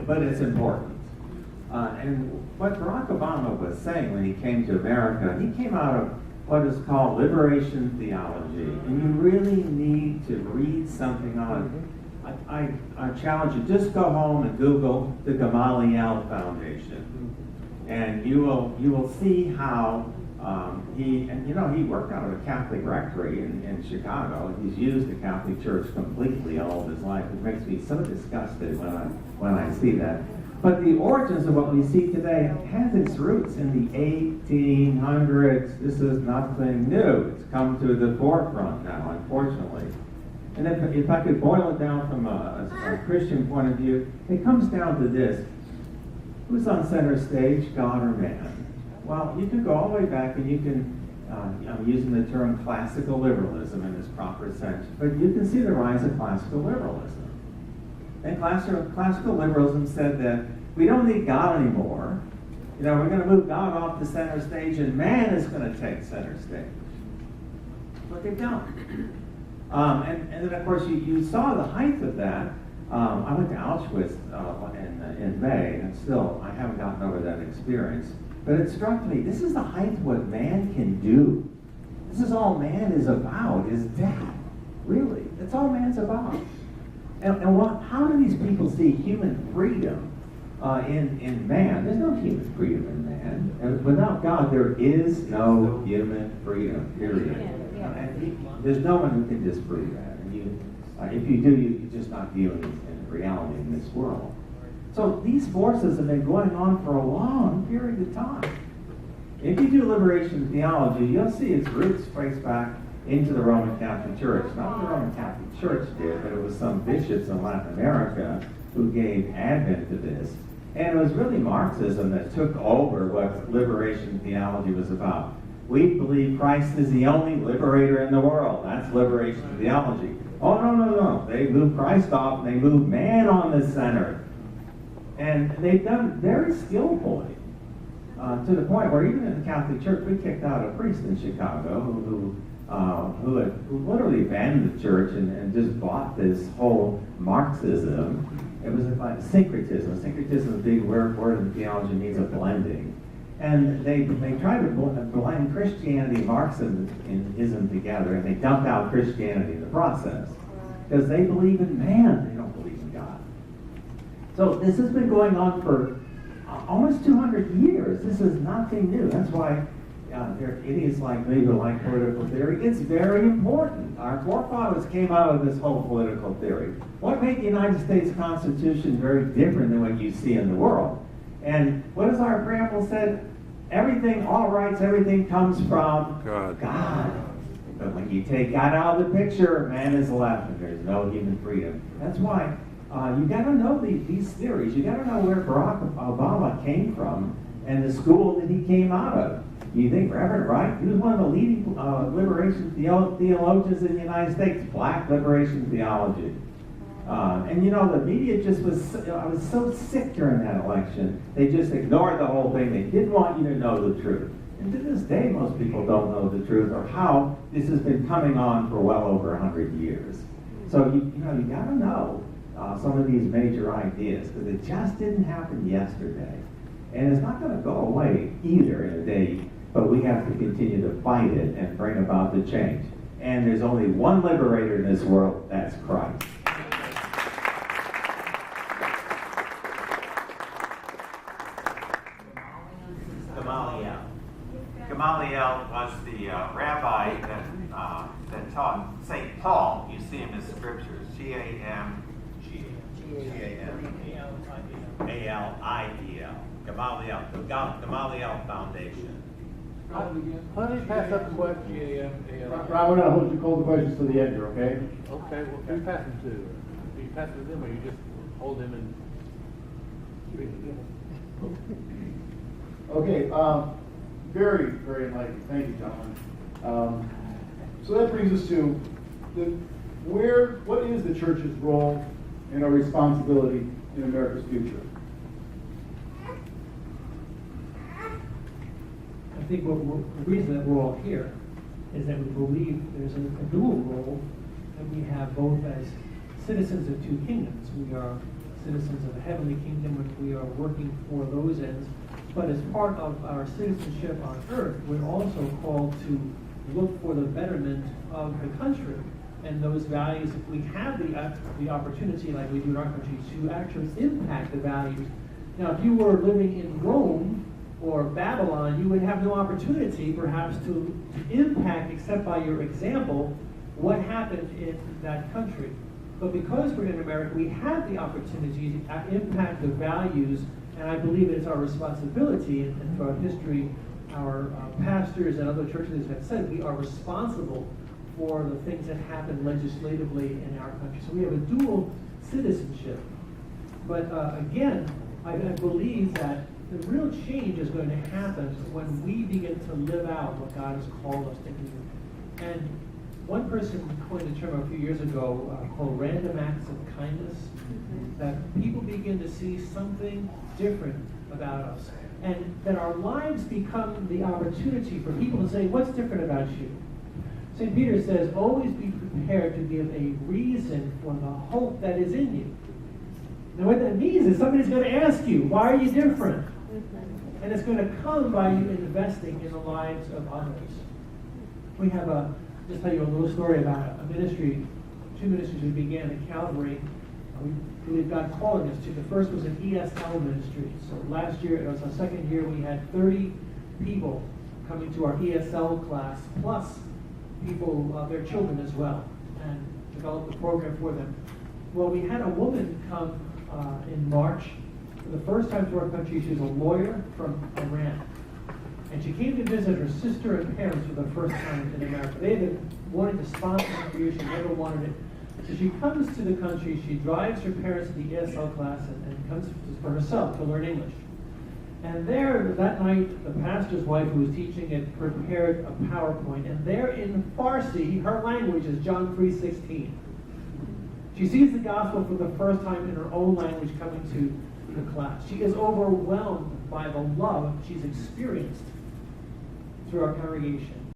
But it's important. And what Barack Obama was saying when he came to America, he came out of what is called liberation theology. And you really need to read something on it. I challenge you, just go home and Google the Gamaliel Foundation. And you will see how he worked out of a Catholic rectory in Chicago. He's used the Catholic Church completely all of his life. It makes me so disgusted when I see that. But the origins of what we see today has its roots in the 1800s. This is nothing new. It's come to the forefront now, unfortunately. And if I could boil it down from a Christian point of view, it comes down to this. Who's on center stage, God or man? Well, you can go all the way back and you can, I'm using the term classical liberalism in its proper sense, but you can see the rise of classical liberalism. And classical liberalism said that we don't need God anymore. We're going to move God off the center stage and man is going to take center stage. But they've done. And then, of course, you saw the height of that. I went to Auschwitz in May, and still, I haven't gotten over that experience. But it struck me, this is the height of what man can do. This is all man is about, is death. Really, that's all man's about. And how do these people see human freedom in man? There's no human freedom in man. And without God, there is no human freedom, period. And there's no one who can disprove that. And if you do, you're just not dealing in reality in this world. So these forces have been going on for a long period of time. If you do liberation theology, you'll see its roots trace back into the Roman Catholic Church. Not what the Roman Catholic Church did, but it was some bishops in Latin America who gave advent to this. And it was really Marxism that took over what liberation theology was about. We believe Christ is the only liberator in the world. That's liberation theology. Oh, no. They moved Christ off and they moved man on the center. And they've done very skillfully to the point where even in the Catholic Church, we kicked out a priest in Chicago who literally abandoned the church and just bought this whole Marxism. It was like syncretism. Syncretism is a big word in theology, means a blending. And they tried to blend Christianity and Marxism together, and they dumped out Christianity in the process. Because they believe in man, they don't believe in God. So this has been going on for almost 200 years. This is nothing new. That's why there are idiots like me who like political theory. It's very important. Our forefathers came out of this whole political theory. What made the United States Constitution very different than what you see in the world? And what has our preamble said? Everything, all rights, everything comes from God. But when you take God out of the picture, man is left and there's no human freedom. That's why you got to know these theories. You got to know where Barack Obama came from and the school that he came out of. You think Reverend Wright? He was one of the leading liberation theologians in the United States, black liberation theology. And the media I was so sick during that election. They just ignored the whole thing. They didn't want you to know the truth. And to this day, most people don't know the truth or how this has been coming on for well over 100 years. So you got to know some of these major ideas because it just didn't happen yesterday. And it's not going to go away either in a day, but we have to continue to fight it and bring about the change. And there's only one liberator in this world, that's Christ. Gamaliel was the rabbi that taught St. Paul. You see him in scriptures. G-A-M-A-L-I-E-L. Gamaliel. The Gamaliel Foundation. Why don't you pass up the question? Ron, we're going to hold the questions to the end here, okay? Okay, well, who you pass them to? Do you pass them to them or you just hold them and speak to them? Okay, very, very enlightening. Thank you, gentlemen. So that brings us to what is the church's role and our responsibility in America's future? I think the reason that we're all here is that we believe there's a dual role that we have both as citizens of two kingdoms. We are citizens of the heavenly kingdom, and we are working for those ends. But as part of our citizenship on earth, we're also called to look for the betterment of the country and those values. If we have the opportunity, like we do in our country, to actually impact the values. Now, if you were living in Rome or Babylon, you would have no opportunity, perhaps, to impact, except by your example, what happened in that country. But because we're in America, we have the opportunity to impact the values, and I believe it's our responsibility, and throughout history, our pastors and other churches have said we are responsible for the things that happen legislatively in our country. So we have a dual citizenship. But again, I believe that the real change is going to happen when we begin to live out what God has called us to do. And one person coined a term a few years ago called random acts of kindness, that people begin to see something different about us, and that our lives become the opportunity for people to say, what's different about you? St. Peter says, always be prepared to give a reason for the hope that is in you. Now what that means is somebody's going to ask you, why are you different? And it's going to come by you investing in the lives of others. We have just tell you a little story about a ministry, two ministries we began at Calvary. We believe God called us to. The first was an ESL ministry. So last year, it was our second year, we had 30 people coming to our ESL class, plus people, their children as well, and developed a program for them. Well, we had a woman come in March for the first time to our country. She was a lawyer from Iran. And she came to visit her sister and parents for the first time in America. They had been wanting to sponsor her for years. She never wanted it. So she comes to the country. She drives her parents to the ESL class and comes for herself to learn English. And there, that night, the pastor's wife who was teaching had prepared a PowerPoint. And there in Farsi, her language is John 3:16. She sees the gospel for the first time in her own language coming to the class. She is overwhelmed by the love she's experienced through our congregation.